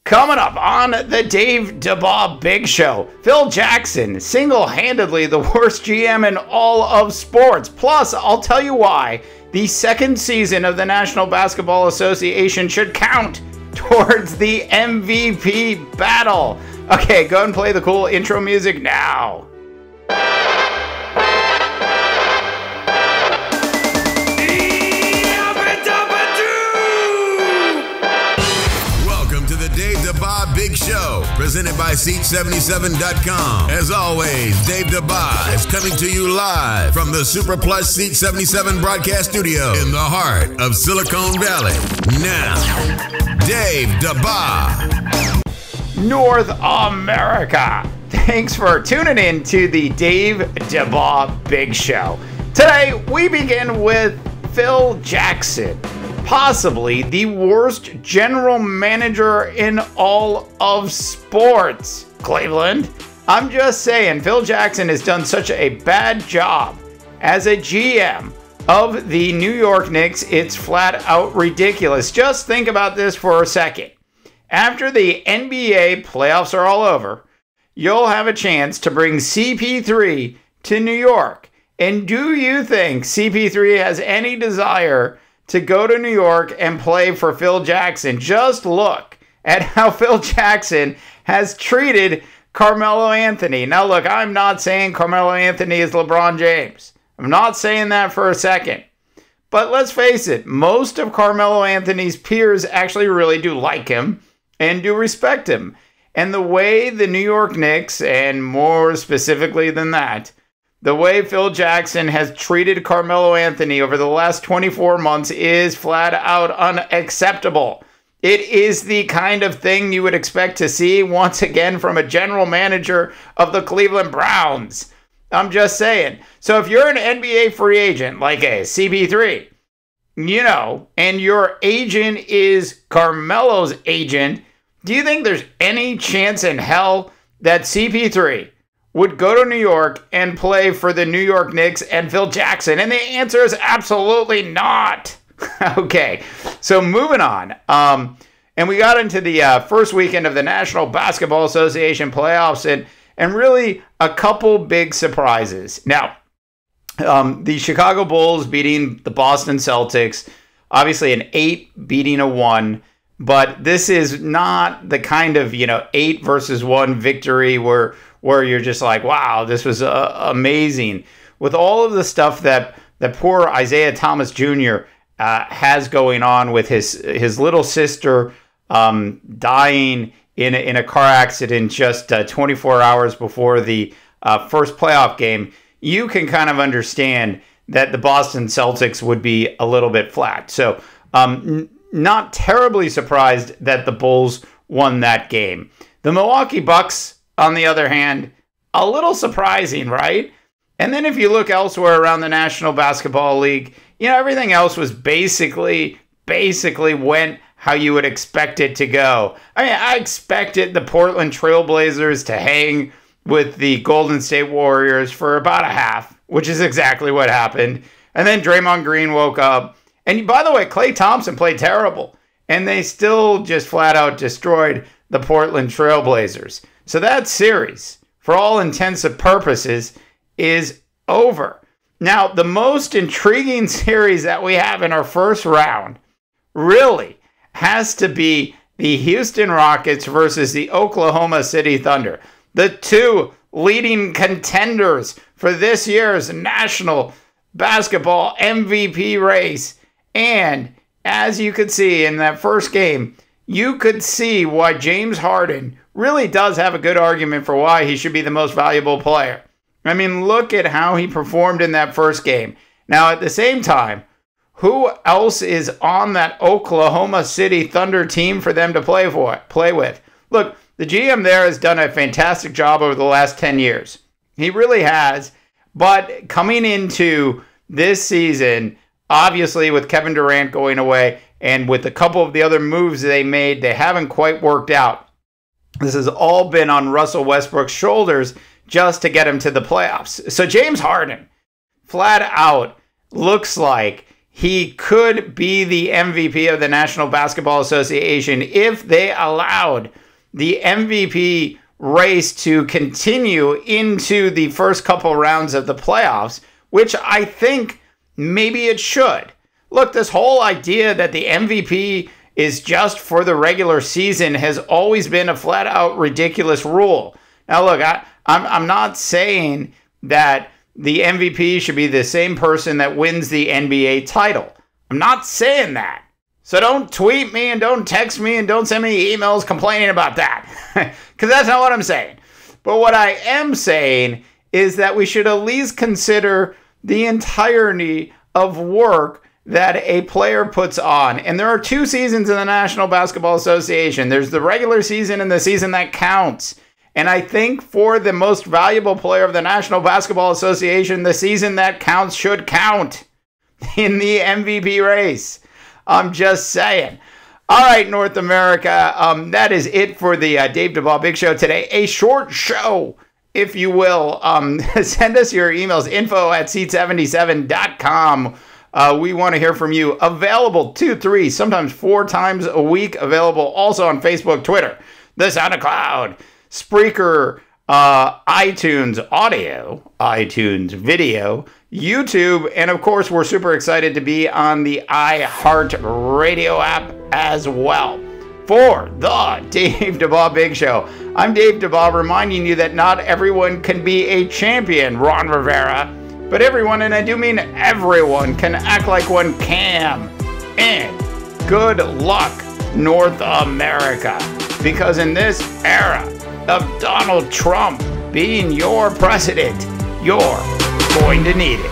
Coming up on the Dave DeBaugh Big Show, Phil Jackson, single-handedly the worst GM in all of sports. Plus, I'll tell you why the second season of the National Basketball Association should count towards the MVP battle. Okay, go ahead and play the cool intro music now. Big Show, presented by Seat77.com. As always, Dave DeBaugh is coming to you live from the Super Plus Seat 77 broadcast studio in the heart of Silicon Valley. Now, Dave DeBaugh. North America, thanks for tuning in to the Dave DeBaugh Big Show. Today, we begin with Phil Jackson. Possibly the worst general manager in all of sports. Cleveland, I'm just saying, Phil Jackson has done such a bad job as a GM of the New York Knicks, it's flat out ridiculous. Just think about this for a second. After the NBA playoffs are all over, you'll have a chance to bring CP3 to New York. And do you think CP3 has any desire to go to New York and play for Phil Jackson? Just look at how Phil Jackson has treated Carmelo Anthony. Now look, I'm not saying Carmelo Anthony is LeBron James. I'm not saying that for a second. But let's face it, most of Carmelo Anthony's peers actually really do like him and do respect him. And the way the New York Knicks, and more specifically than that, the way Phil Jackson has treated Carmelo Anthony over the last 24 months is flat out unacceptable. It is the kind of thing you would expect to see once again from a general manager of the Cleveland Browns. I'm just saying. So if you're an NBA free agent like a CP3, and your agent is Carmelo's agent, do you think there's any chance in hell that CP3 would go to New York and play for the New York Knicks and Phil Jackson? And the answer is absolutely not. Okay, so moving on. And we got into the first weekend of the National Basketball Association playoffs and really a couple big surprises. Now, the Chicago Bulls beating the Boston Celtics, obviously an 8 beating a 1. But this is not the kind of, 8 versus 1 victory where you're just like, wow, this was amazing. With all of the stuff that poor Isaiah Thomas Jr. Has going on with his little sister dying in a car accident just 24 hours before the first playoff game, you can kind of understand that the Boston Celtics would be a little bit flat. So not terribly surprised that the Bulls won that game. The Milwaukee Bucks, on the other hand, a little surprising, right? And then if you look elsewhere around the National Basketball League, everything else was basically went how you would expect it to go. I expected the Portland Trailblazers to hang with the Golden State Warriors for about a half, which is exactly what happened. And then Draymond Green woke up. And by the way, Klay Thompson played terrible. And they still just flat out destroyed the Portland Trailblazers. So that series, for all intents and purposes, is over. Now, the most intriguing series that we have in our first round really has to be the Houston Rockets versus the Oklahoma City Thunder. The two leading contenders for this year's National Basketball MVP race. And as you could see in that first game, you could see why James Harden really does have a good argument for why he should be the most valuable player. I mean, look at how he performed in that first game. Now, at the same time, who else is on that Oklahoma City Thunder team for them to play with? Look, the GM there has done a fantastic job over the last 10 years. He really has. But coming into this season, obviously with Kevin Durant going away and with a couple of the other moves they made, they haven't quite worked out. This has all been on Russell Westbrook's shoulders just to get him to the playoffs. So James Harden, flat out, looks like he could be the MVP of the National Basketball Association if they allowed the MVP race to continue into the first couple rounds of the playoffs, which I think maybe it should. Look, this whole idea that the MVP is just for the regular season has always been a flat out ridiculous rule. Now, look, I'm not saying that the MVP should be the same person that wins the NBA title. I'm not saying that. So don't tweet me and don't text me and don't send me emails complaining about that. Because that's not what I'm saying. But what I am saying is that we should at least consider the entirety of work that a player puts on. And there are 2 seasons in the National Basketball Association. There's the regular season and the season that counts. And I think for the most valuable player of the National Basketball Association, the season that counts should count in the MVP race. I'm just saying. All right, North America, that is it for the Dave DeBaugh Big Show today. A short show, if you will. Send us your emails, info@seat77.com. We want to hear from you. Available 2, 3, sometimes 4 times a week. Available also on Facebook, Twitter, the SoundCloud, Spreaker, iTunes audio, iTunes video, YouTube, and of course, we're super excited to be on the iHeartRadio app as well. For the Dave DeBaugh Big Show, I'm Dave DeBaugh, reminding you that not everyone can be a champion, Ron Rivera, but everyone, and I do mean everyone, can act like one can. And good luck, North America, because in this era of Donald Trump being your president, you're going to need it.